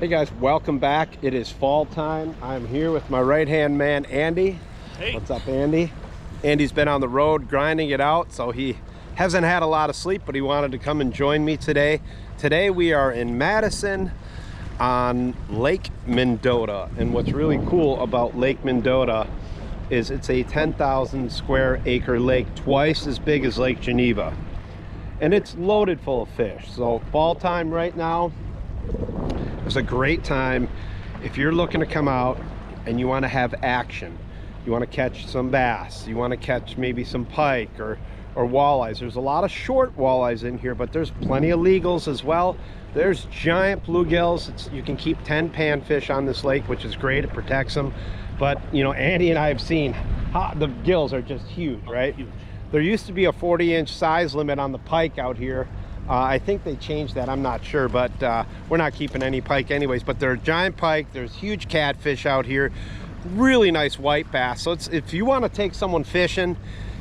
Hey guys, welcome back. It is fall time. I'm here with my right-hand man, Andy. Hey. What's up, Andy? Andy's been on the road grinding it out, so he hasn't had a lot of sleep, but he wanted to come and join me today. Today we are in Madison on Lake Mendota, and what's really cool about Lake Mendota is it's a 10,000 square acre lake, twice as big as Lake Geneva, and it's loaded full of fish. So fall time right now, it's a great time if you're looking to come out and you want to have action. You want to catch some bass, you want to catch maybe some pike or walleyes. There's a lot of short walleyes in here, but there's plenty of legals as well. There's giant bluegills. You can keep 10 panfish on this lake, which is great. It protects them. But you know, Andy and I have seen the gills are just huge, right? There used to be a 40-inch size limit on the pike out here. I think they changed that, I'm not sure, but we're not keeping any pike anyways. But there's giant pike, there's huge catfish out here, really nice white bass. So if you want to take someone fishing,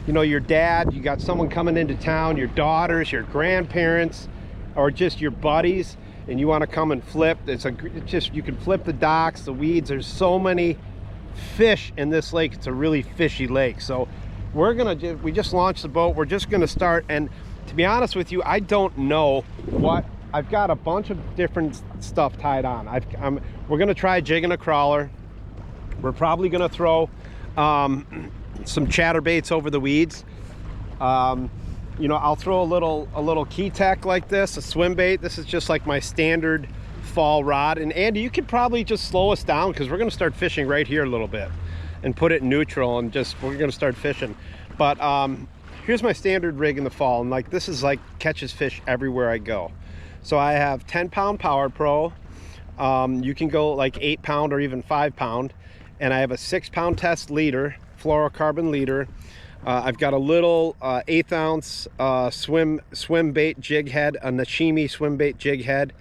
you know, your dad, you got someone coming into town, your daughters, your grandparents, or just your buddies, and you want to come and flip, you can flip the docks, the weeds. There's so many fish in this lake. It's a really fishy lake. So we just launched the boat. We're just gonna start, and to be honest with you, I don't know what. I've got a bunch of different stuff tied on. We're gonna try jigging a crawler. We're probably gonna throw some chatterbaits over the weeds. You know, I'll throw a little key tech like this, a swim bait. This is just like my standard fall rod. And Andy, you could probably just slow us down because we're gonna start fishing right here a little bit and put it in neutral, and we're gonna start fishing. But here's my standard rig in the fall, and like this is like catches fish everywhere I go. So I have 10-pound Power Pro. You can go like 8-pound or even 5-pound, and I have a 6-pound test leader, fluorocarbon leader. I've got a little 1/8 ounce swim bait jig head, a Nashimi swim bait jig head,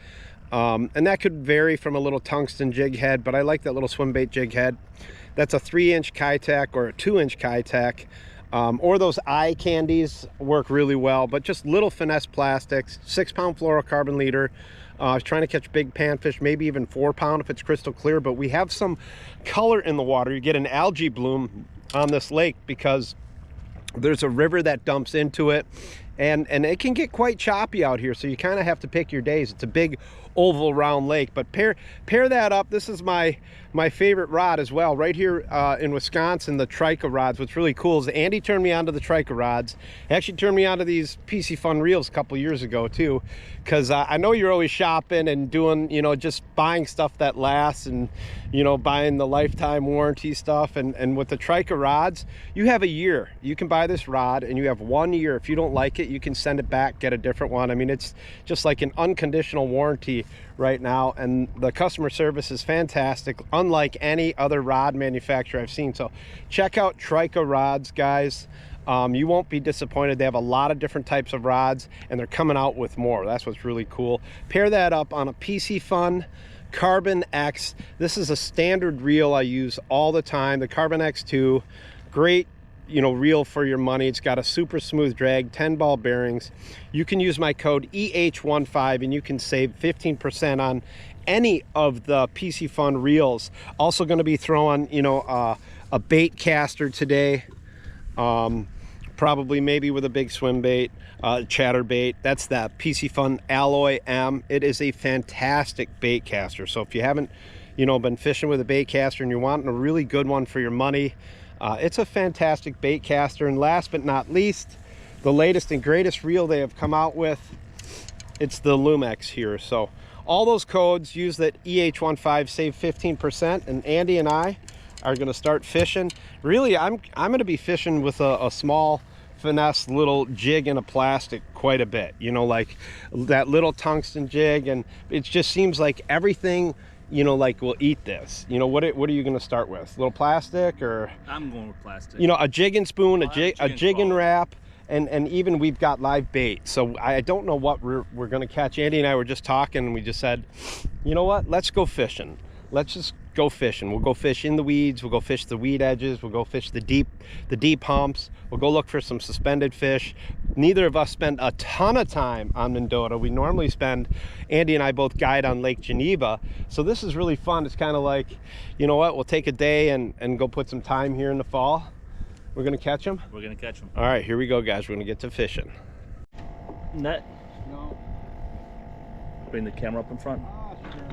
and that could vary from a little tungsten jig head, but I like that little swim bait jig head. That's a 3-inch Kitech or a 2-inch Kitech. Or those eye candies work really well, but just little finesse plastics. 6-pound fluorocarbon leader. I was trying to catch big panfish, maybe even 4-pound if it's crystal clear, but we have some color in the water. You get an algae bloom on this lake because there's a river that dumps into it, and it can get quite choppy out here, so you kind of have to pick your days. It's a big oval round lake, but pair that up. This is my favorite rod as well, right here in Wisconsin, the Trika rods. What's really cool is Andy turned me onto the Trika rods. He actually turned me onto these Piscifun reels a couple years ago too, because I know you're always shopping and doing, you know, just buying stuff that lasts, and you know, buying the lifetime warranty stuff, and with the Trika rods, you have a year. You can buy this rod and you have 1 year. If you don't like it, you can send it back, get a different one. I mean, it's just like an unconditional warranty right now, and the customer service is fantastic, unlike any other rod manufacturer I've seen. So check out Trika rods, guys. You won't be disappointed. They have a lot of different types of rods, and they're coming out with more. That's what's really cool. Pair that up on a Piscifun Carbon X. This is a standard reel I use all the time, the Carbon X2. Great, you know, reel for your money. It's got a super smooth drag, 10 ball bearings. You can use my code EH15 and you can save 15% on any of the Piscifun reels. Also going to be throwing, you know, a bait caster today, probably maybe with a big swim bait, chatterbait. That's the Piscifun Alloy M. It is a fantastic bait caster. So if you haven't, you know, been fishing with a bait caster and you're wanting a really good one for your money, it's a fantastic bait caster. And last but not least, the latest and greatest reel they have come out with, it's the Lumex here. So all those codes, use that EH15, save 15%, and Andy and I are going to start fishing. Really, I'm going to be fishing with a small finesse little jig in a plastic quite a bit, you know, like that little tungsten jig, and it just seems like everything, you know, like will eat this. You know, what are you going to start with? Little plastic, or I'm going with plastic. You know, a jig and spoon, a jig and wrap, and even we've got live bait. So I don't know what we're going to catch. Andy and I were just talking, and we just said, you know what, let's go fishing. Let's just go fishing. We'll go fish in the weeds, we'll go fish the weed edges, we'll go fish the deep humps, we'll go look for some suspended fish. Neither of us spend a ton of time on Mendota. We normally spend, Andy and I both guide on Lake Geneva, so this is really fun. It's kind of like, you know what, we'll take a day and go put some time here in the fall. We're gonna catch them? We're gonna catch them. All right, here we go, guys. We're gonna get to fishing. Net? No. Bring the camera up in front. Sure.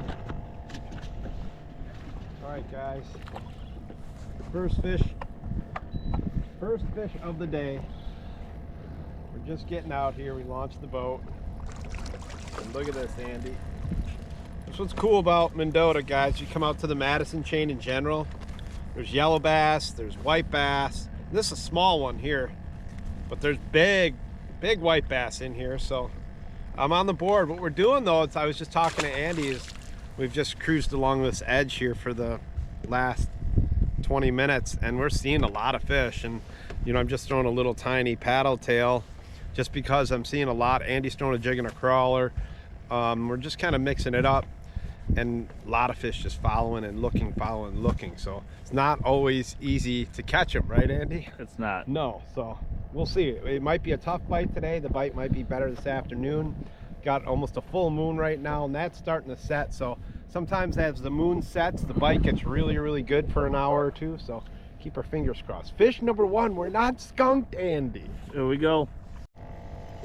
All right, guys. First fish of the day. We're just getting out here. We launched the boat. And look at this, Andy. That's what's cool about Mendota, guys. You come out to the Madison Chain in general. There's yellow bass, there's white bass. This is a small one here, but there's big white bass in here. So I'm on the board. What we're doing though, is I was just talking to Andy, is we've just cruised along this edge here for the last 20 minutes and we're seeing a lot of fish. And you know, I'm just throwing a little tiny paddle tail just because I'm seeing a lot. Andy's throwing a jig and a crawler. We're just kind of mixing it up, and a lot of fish just following and looking, so it's not always easy to catch them, right, Andy? It's not. No, so we'll see. It might be a tough bite today. The bite might be better this afternoon. Got almost a full moon right now, and that's starting to set, so sometimes as the moon sets, the bite gets really good for an hour or two, so keep our fingers crossed. Fish number one, we're not skunked, Andy. Here we go.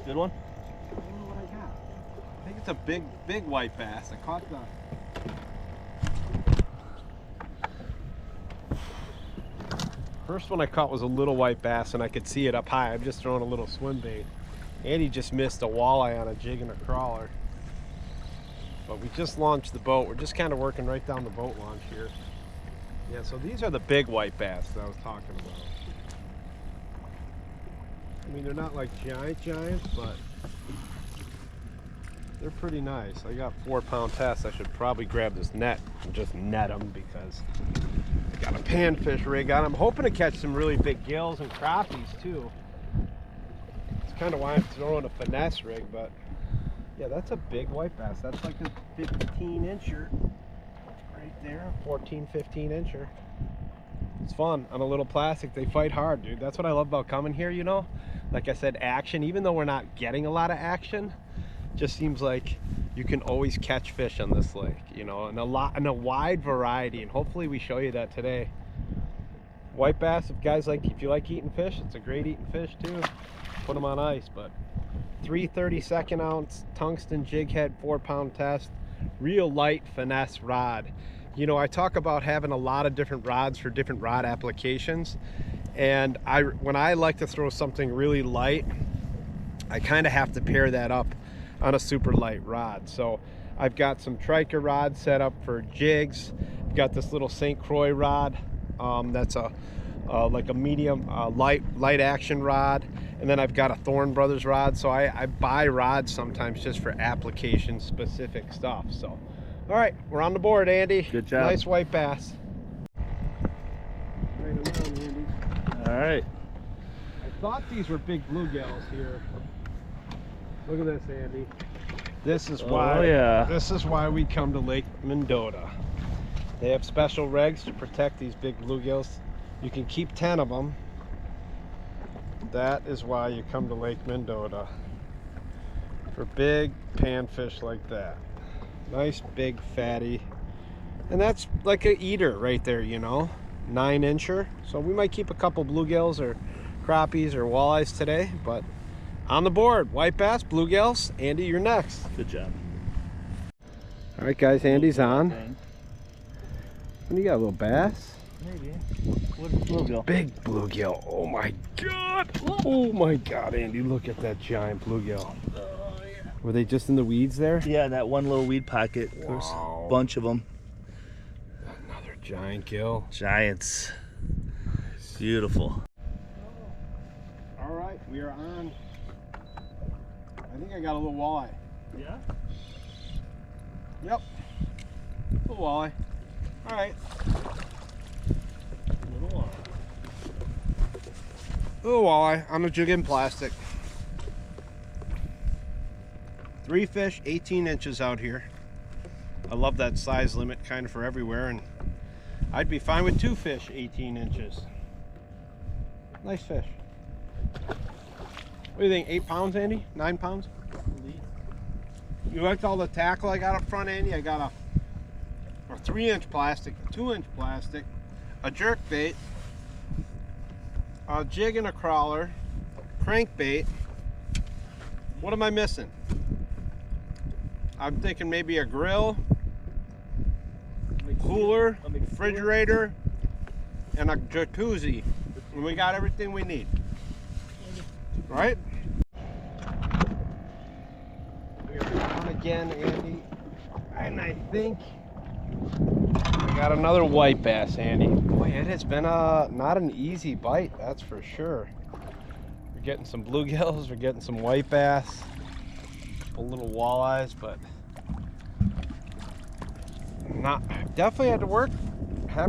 Good one? I don't know what I got. I think it's a big white bass. I caught the... First one I caught was a little white bass, and I could see it up high. I'm just throwing a little swim bait. Andy just missed a walleye on a jig and a crawler. But we just launched the boat. We're just kind of working right down the boat launch here. Yeah, so these are the big white bass that I was talking about. I mean, they're not like giants, but they're pretty nice. I got 4-pound tests. I should probably grab this net and just net them because I got a panfish rig on. I'm hoping to catch some really big gills and crappies too. It's kind of why I'm throwing a finesse rig, but yeah, that's a big white bass. That's like a 15-incher right there, 14, 15-incher. It's fun on a little plastic. They fight hard, dude. That's what I love about coming here, you know? Like I said, action, even though we're not getting a lot of action, just seems like you can always catch fish on this lake, you know, and a wide variety, and hopefully we show you that today. White bass, if you like eating fish, it's a great eating fish too. Put them on ice. But 3/32 ounce tungsten jig head, 4-pound test, real light finesse rod. You know, I talk about having a lot of different rods for different rod applications, and when I like to throw something really light, I kind of have to pair that up on a super light rod. So I've got some Trika rods set up for jigs. I've got this little St. Croix rod that's like a medium light action rod, and then I've got a Thorn Brothers rod. So I buy rods sometimes just for application specific stuff. So all right, we're on the board, Andy. Good job. Nice white bass. Right around, Andy. All right. I thought these were big bluegills here. Look at this, Andy. This is why. Oh, yeah. This is why we come to Lake Mendota. They have special regs to protect these big bluegills. You can keep 10 of them. That is why you come to Lake Mendota, for big panfish like that. Nice big fatty, and that's like a eater right there, you know, 9-incher. So we might keep a couple bluegills or crappies or walleyes today, but on the board, white bass, bluegills. Andy, you're next. Good job. All right, guys, Andy's on. And you got a little bass? Maybe. What's bluegill? Big bluegill. Oh my God. Oh my God, Andy, look at that giant bluegill. Were they just in the weeds there? Yeah, that one little weed pocket. There's a bunch of them. Another giant gill. Giants. Beautiful. All right, we are on. I think I got a little walleye. Yeah? Yep. A little walleye. All right. Little Little walleye on a jig in plastic. 3 fish, 18 inches out here. I love that size limit kind of for everywhere, and I'd be fine with 2 fish 18 inches. Nice fish. What do you think, 8 pounds, Andy? 9 pounds? You liked all the tackle I got up front, Andy? I got a 3-inch plastic, a 2-inch plastic, a jerkbait, a jig and a crawler, crankbait. What am I missing? I'm thinking maybe a grill, cooler, refrigerator, and a jacuzzi. And we got everything we need. Right? We're on again, Andy. And I think we got another white bass, Andy. Boy, it has been not an easy bite, that's for sure. We're getting some bluegills, we're getting some white bass, a couple little walleyes, but definitely have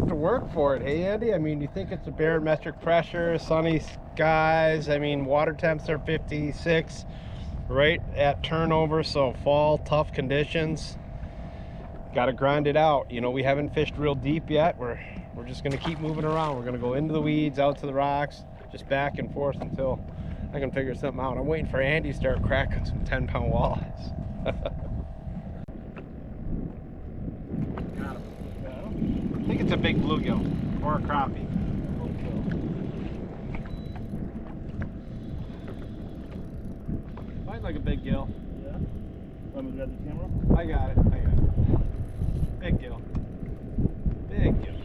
to work for it. Hey, Andy, I mean, you think it's a barometric pressure, sunny skies. I mean, water temps are 56 right at turnover, so fall, tough conditions. Got to grind it out. You know, we haven't fished real deep yet. We're just going to keep moving around. We're going to go into the weeds, out to the rocks, just back and forth until I can figure something out. I'm waiting for Andy to start cracking some 10-pound walleyes. I think it's a big bluegill or a crappie. Might like a big gill. Yeah. Want me to grab the camera? I got it. Big gill. Big gill.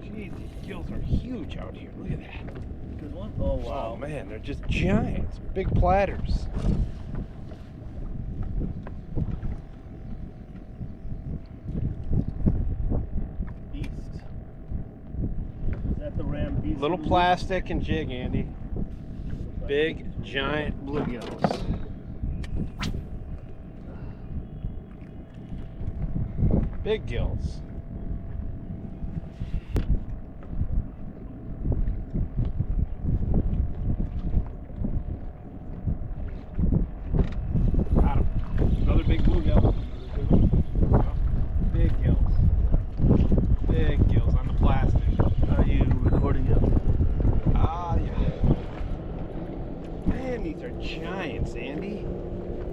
Jeez, these gills are huge out here. Look at that. Good one? Oh, wow. Oh man, they're just giants. Big platters. Little plastic and jig, Andy. Big, giant bluegills. Big gills. Got him. Another big bluegill. Big gills. Big gills on the plastic. Are you recording it? Man, these are giants, Andy.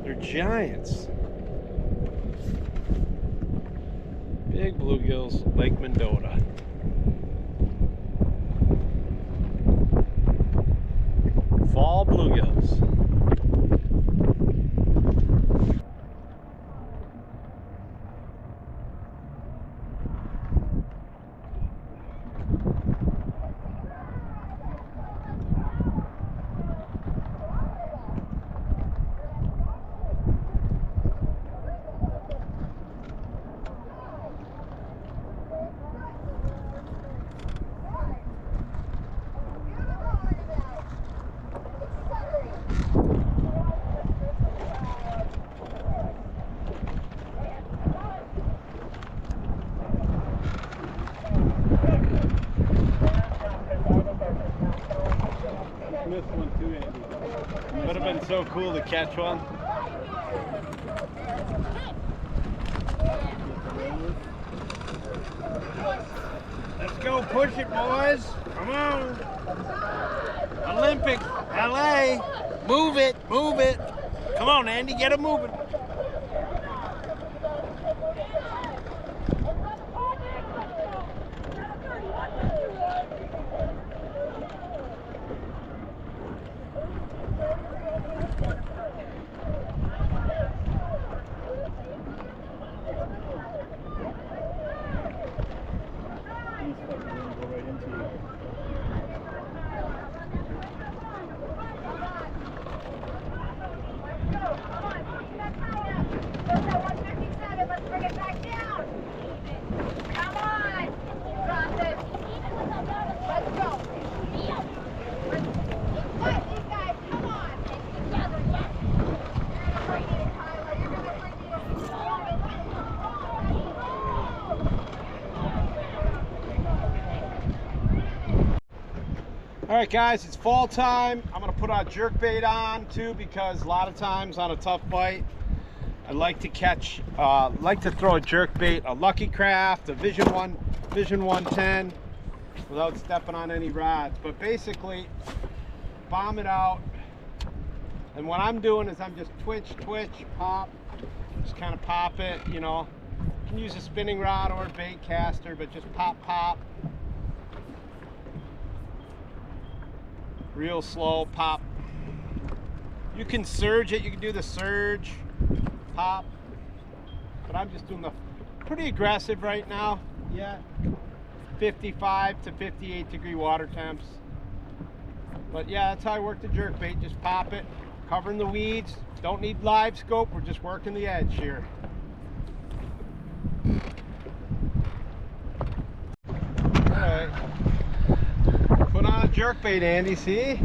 They're giants. Big bluegills, Lake Monona. Fall bluegills. Missed one too, Andy. Would have been so cool to catch one. Let's go push it, boys. Come on. Olympics, LA. Move it, move it. Come on, Andy, get it moving. All right, guys, it's fall time. I'm gonna put our jerkbait on too, because a lot of times on a tough bite, I like to catch, like to throw a jerkbait, a Lucky Craft, a Vision 110 without stepping on any rods. But basically, bomb it out. And what I'm doing is I'm just twitch, pop, just kind of pop it, you know. You can use a spinning rod or a bait caster, but just pop. Real slow, pop. You can surge it, you can do the surge, pop. But I'm just doing the pretty aggressive right now. Yeah, 55 to 58 degree water temps. But yeah, that's how I work the jerkbait, just pop it. Covering the weeds, don't need live scope, we're just working the edge here. Alright, put on a jerkbait, Andy, see?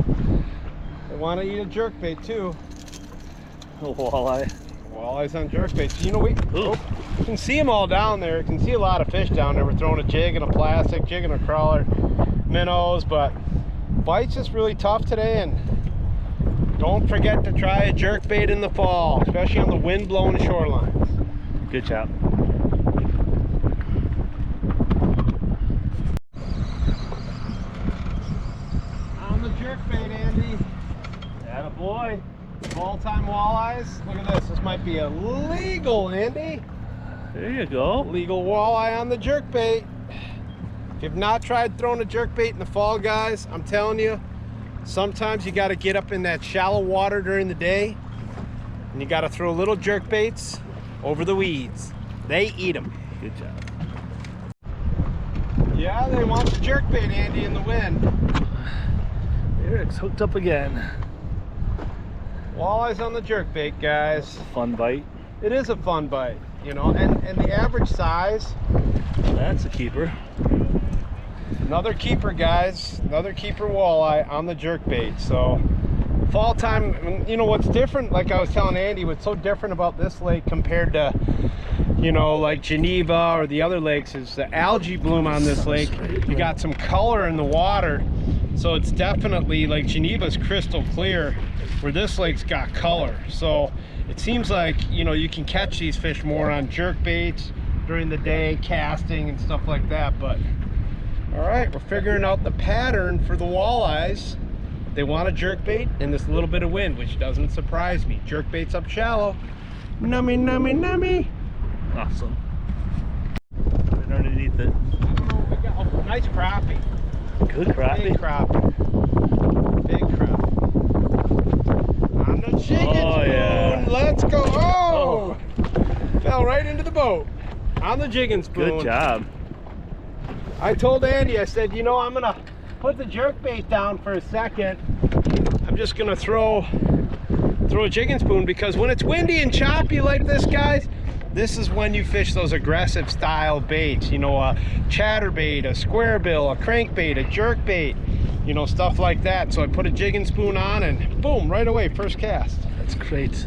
They want to eat a jerkbait too. A walleye. Walleyes on jerkbaits. You know, you can see them all down there. You can see a lot of fish down there. We're throwing a jig and a plastic, jig and a crawler, minnows, but bite's just really tough today. And don't forget to try a jerkbait in the fall, especially on the wind-blown shorelines. Good job. On the jerkbait, Andy. Attaboy. Full-time walleyes. Look at this. This might be illegal, Andy. There you go. Legal walleye on the jerkbait. If you've not tried throwing a jerkbait in the fall, guys, I'm telling you, sometimes you got to get up in that shallow water during the day, and you got to throw little jerkbaits over the weeds. They eat them. Good job. Yeah, they want the jerkbait, Andy, in the wind. There, it's hooked up again. Walleyes on the jerkbait, guys. Fun bite. It is a fun bite, you know, and the average size. That's a keeper. Another keeper, guys. Another keeper walleye on the jerkbait. So fall time, you know what's different, like I was telling Andy, what's so different about this lake compared to, you know, like Geneva or the other lakes is the algae bloom on this lake. You got some color in the water. So it's definitely, like Geneva's crystal clear, where this lake's got color. So it seems like, you know, you can catch these fish more on jerkbaits during the day, casting and stuff like that. But all right, we're figuring out the pattern for the walleyes. They want a jerkbait and this little bit of wind, which doesn't surprise me. Jerkbait's up shallow. Nummy, nummy, nummy. Awesome. Right underneath it. Oh, we got a nice crappie. Good crappie. Big crappie. Big crappie. On the chicken spoon. Yeah. Let's go. Oh! Fell right into the boat. On the jigging spoon. Good job. I told Andy, I said, you know, I'm gonna put the jerkbait down for a second. I'm just gonna throw a jigging spoon, because when it's windy and choppy like this, guys, this is when you fish those aggressive style baits, you know, a chatterbait, a square bill, a crankbait, a jerkbait, you know, stuff like that. So I put a jigging spoon on and boom, right away, first cast. That's great.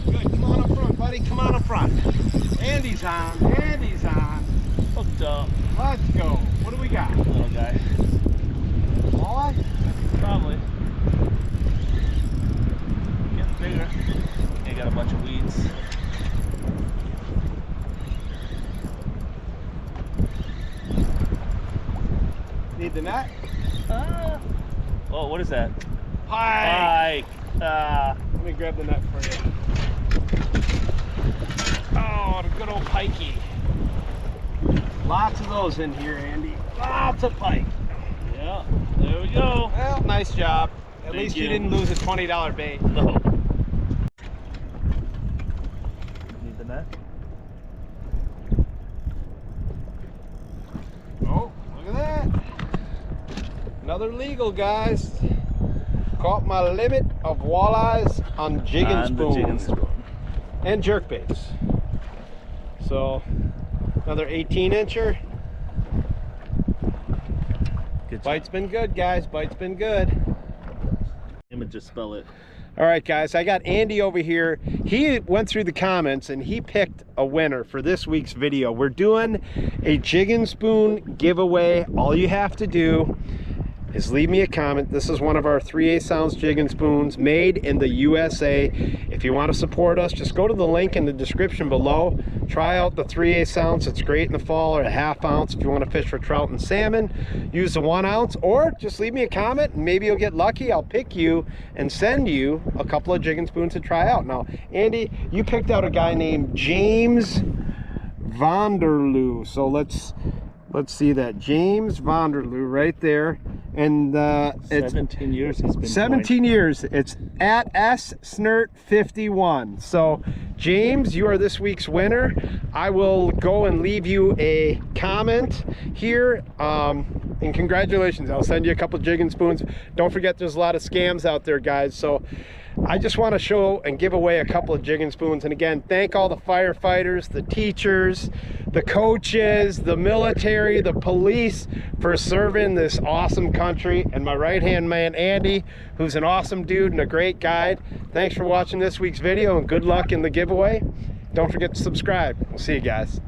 Good, come on up front, buddy, come on up front. Andy's on, Andy's on. Hooked up. Let's go. What do we got? Little guy. Walleye? Probably. Getting bigger. You got a bunch of weeds. Need the net? Oh, what is that? Pike. Pike. Let me grab the net for you. Oh, the good old pikey. Lots of those in here, Andy. Lots of pike. Yeah, there we go. Well, nice job. At Thank least you you. didn't lose a $20 bait. No. Need the net? Oh, look at that. Another legal, guys. Caught my limit of walleyes on jigging spoons and jerkbaits. So another 18-incher. Good Bite's been good, guys. Bite's been good. Image, just spell it. All right, guys, I got Andy over here. He went through the comments and he picked a winner for this week's video. We're doing a jigging spoon giveaway. All you have to do, is leave me a comment. This is one of our 3/8 ounce jigging spoons made in the USA. If you want to support us, just go to the link in the description below. Try out the 3/8 ounce. It's great in the fall, or a 1/2 ounce if you want to fish for trout and salmon. Use the 1 ounce, or just leave me a comment and maybe you'll get lucky. I'll pick you and send you a couple of jigging spoons to try out. Now, Andy, you picked out a guy named James Vanderloo. So let's see that. James Vanderloo right there. And it's 17 years he's been 17 years. It's at snert51. So James, you are this week's winner. I will go and leave you a comment here, and congratulations. I'll send you a couple jigging spoons. Don't forget, there's a lot of scams out there, guys, so I just want to show and give away a couple of jigging spoons. And again, thank all the firefighters, the teachers, the coaches, the military, the police for serving this awesome country, and my right-hand man, Andy, who's an awesome dude and a great guide. Thanks for watching this week's video, and good luck in the giveaway. Don't forget to subscribe. We'll see you guys.